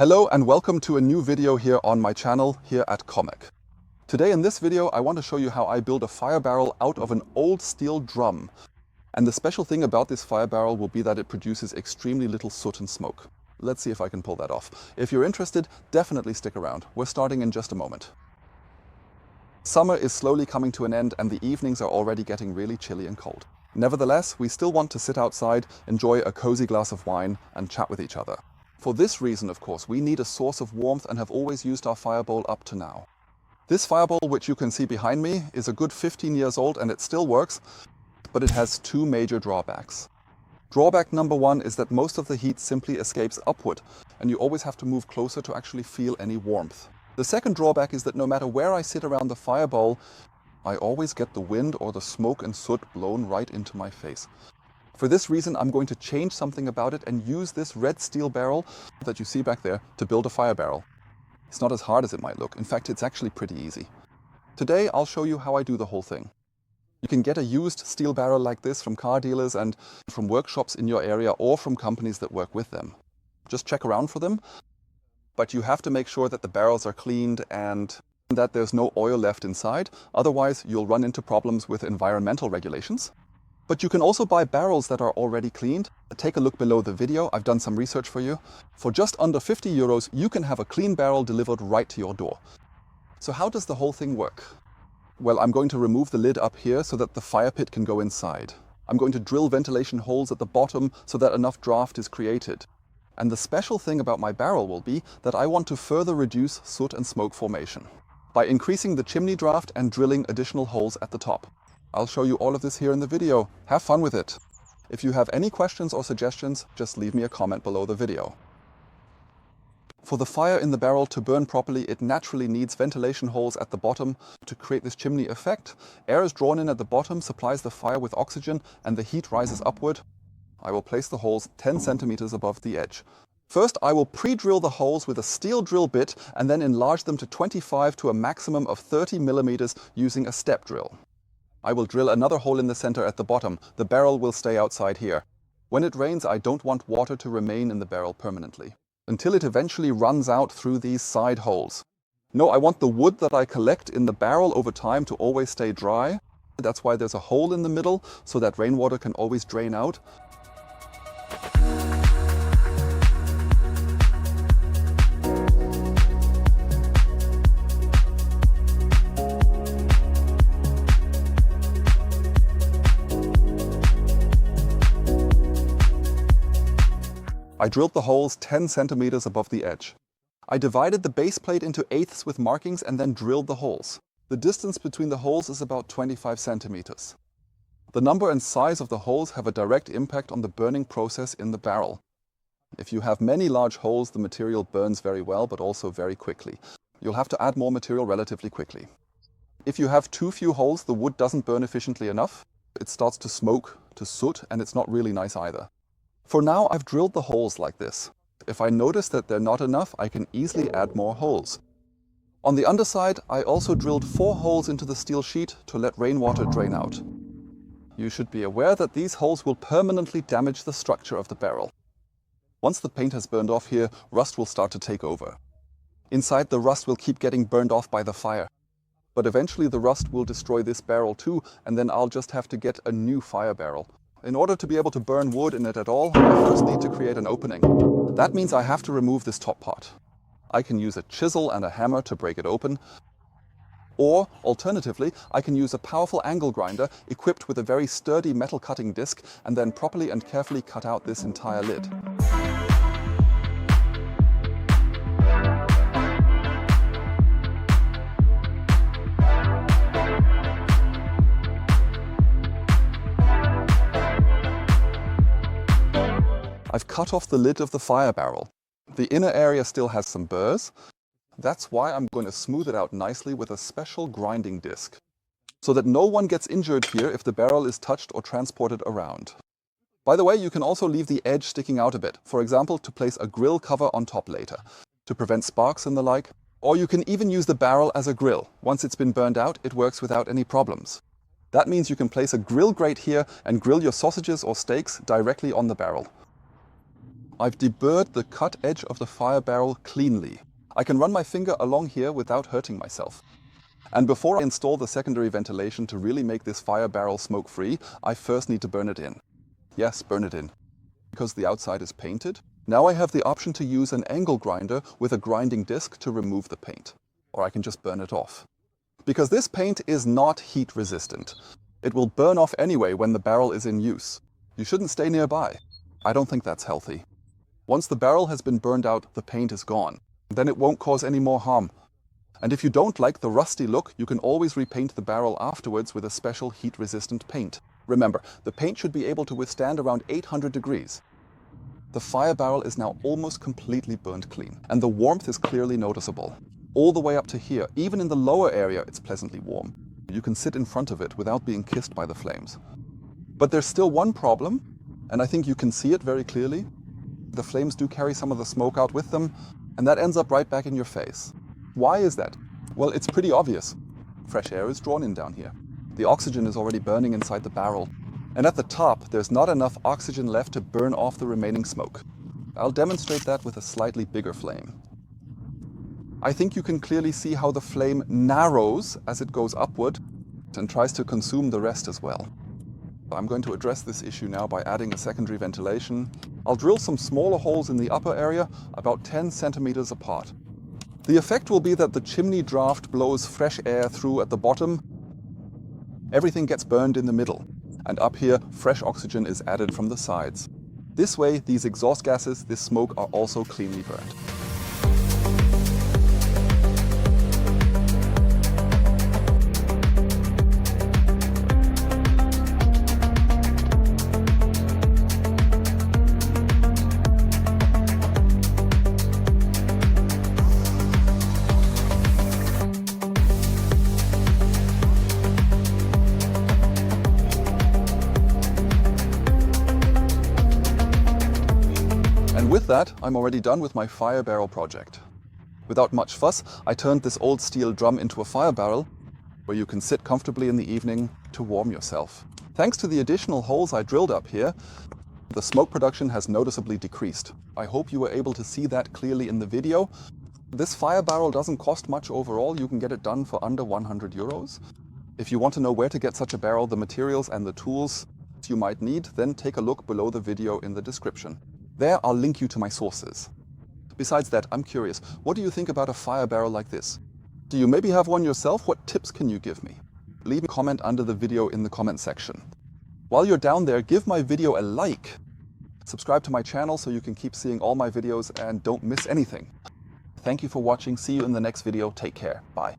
Hello and welcome to a new video here on my channel here at Comic. Today in this video I want to show you how I build a fire barrel out of an old steel drum. And the special thing about this fire barrel will be that it produces extremely little soot and smoke. Let's see if I can pull that off. If you're interested, definitely stick around. We're starting in just a moment. Summer is slowly coming to an end and the evenings are already getting really chilly and cold. Nevertheless, we still want to sit outside, enjoy a cozy glass of wine and chat with each other. For this reason, of course, we need a source of warmth and have always used our fireball up to now. This fireball, which you can see behind me, is a good 15 years old and it still works, but it has two major drawbacks. Drawback number one is that most of the heat simply escapes upward and you always have to move closer to actually feel any warmth. The second drawback is that no matter where I sit around the fireball, I always get the wind or the smoke and soot blown right into my face. For this reason, I'm going to change something about it and use this red steel barrel that you see back there to build a fire barrel. It's not as hard as it might look. In fact, it's actually pretty easy. Today, I'll show you how I do the whole thing. You can get a used steel barrel like this from car dealers and from workshops in your area or from companies that work with them. Just check around for them, but you have to make sure that the barrels are cleaned and that there's no oil left inside. Otherwise, you'll run into problems with environmental regulations. But you can also buy barrels that are already cleaned. Take a look below the video, I've done some research for you. For just under 50 euros, you can have a clean barrel delivered right to your door. So how does the whole thing work? Well, I'm going to remove the lid up here so that the fire pit can go inside. I'm going to drill ventilation holes at the bottom so that enough draft is created. And the special thing about my barrel will be that I want to further reduce soot and smoke formation by increasing the chimney draft and drilling additional holes at the top. I'll show you all of this here in the video. Have fun with it. If you have any questions or suggestions, just leave me a comment below the video. For the fire in the barrel to burn properly, it naturally needs ventilation holes at the bottom to create this chimney effect. Air is drawn in at the bottom, supplies the fire with oxygen, and the heat rises upward. I will place the holes 10 centimeters above the edge. First, I will pre-drill the holes with a steel drill bit and then enlarge them to 25 to a maximum of 30 millimeters using a step drill. I will drill another hole in the center at the bottom. The barrel will stay outside here. When it rains, I don't want water to remain in the barrel permanently, until it eventually runs out through these side holes. No, I want the wood that I collect in the barrel over time to always stay dry. That's why there's a hole in the middle, so that rainwater can always drain out. I drilled the holes 10 centimeters above the edge. I divided the base plate into eighths with markings and then drilled the holes. The distance between the holes is about 25 centimeters. The number and size of the holes have a direct impact on the burning process in the barrel. If you have many large holes, the material burns very well, but also very quickly. You'll have to add more material relatively quickly. If you have too few holes, the wood doesn't burn efficiently enough. It starts to smoke, to soot, and it's not really nice either. For now, I've drilled the holes like this. If I notice that they're not enough, I can easily add more holes. On the underside, I also drilled 4 holes into the steel sheet to let rainwater drain out. You should be aware that these holes will permanently damage the structure of the barrel. Once the paint has burned off here, rust will start to take over. Inside, the rust will keep getting burned off by the fire. But eventually the rust will destroy this barrel too, and then I'll just have to get a new fire barrel. In order to be able to burn wood in it at all, I first need to create an opening. That means I have to remove this top part. I can use a chisel and a hammer to break it open, or alternatively, I can use a powerful angle grinder equipped with a very sturdy metal cutting disc and then properly and carefully cut out this entire lid. I've cut off the lid of the fire barrel. The inner area still has some burrs. That's why I'm going to smooth it out nicely with a special grinding disc, so that no one gets injured here if the barrel is touched or transported around. By the way, you can also leave the edge sticking out a bit, for example, to place a grill cover on top later, to prevent sparks and the like. Or you can even use the barrel as a grill. Once it's been burned out, it works without any problems. That means you can place a grill grate here and grill your sausages or steaks directly on the barrel. I've deburred the cut edge of the fire barrel cleanly. I can run my finger along here without hurting myself. And before I install the secondary ventilation to really make this fire barrel smoke-free, I first need to burn it in. Yes, burn it in. Because the outside is painted, now I have the option to use an angle grinder with a grinding disc to remove the paint. Or I can just burn it off. Because this paint is not heat resistant. It will burn off anyway when the barrel is in use. You shouldn't stay nearby. I don't think that's healthy. Once the barrel has been burned out, the paint is gone. Then it won't cause any more harm. And if you don't like the rusty look, you can always repaint the barrel afterwards with a special heat-resistant paint. Remember, the paint should be able to withstand around 800 degrees. The fire barrel is now almost completely burnt clean, and the warmth is clearly noticeable. All the way up to here, even in the lower area, it's pleasantly warm. You can sit in front of it without being kissed by the flames. But there's still one problem, and I think you can see it very clearly. The flames do carry some of the smoke out with them, and that ends up right back in your face. Why is that? Well, it's pretty obvious. Fresh air is drawn in down here. The oxygen is already burning inside the barrel. And at the top, there's not enough oxygen left to burn off the remaining smoke. I'll demonstrate that with a slightly bigger flame. I think you can clearly see how the flame narrows as it goes upward and tries to consume the rest as well. I'm going to address this issue now by adding a secondary ventilation. I'll drill some smaller holes in the upper area, about 10 centimeters apart. The effect will be that the chimney draft blows fresh air through at the bottom. Everything gets burned in the middle, and up here fresh oxygen is added from the sides. This way, these exhaust gases, this smoke, are also cleanly burned. And with that, I'm already done with my fire barrel project. Without much fuss, I turned this old steel drum into a fire barrel, where you can sit comfortably in the evening to warm yourself. Thanks to the additional holes I drilled up here, the smoke production has noticeably decreased. I hope you were able to see that clearly in the video. This fire barrel doesn't cost much overall. You can get it done for under 100 euros. If you want to know where to get such a barrel, the materials and the tools you might need, then take a look below the video in the description. There, I'll link you to my sources. Besides that, I'm curious, what do you think about a fire barrel like this? Do you maybe have one yourself? What tips can you give me? Leave a comment under the video in the comment section. While you're down there, give my video a like. Subscribe to my channel so you can keep seeing all my videos and don't miss anything. Thank you for watching. See you in the next video. Take care. Bye.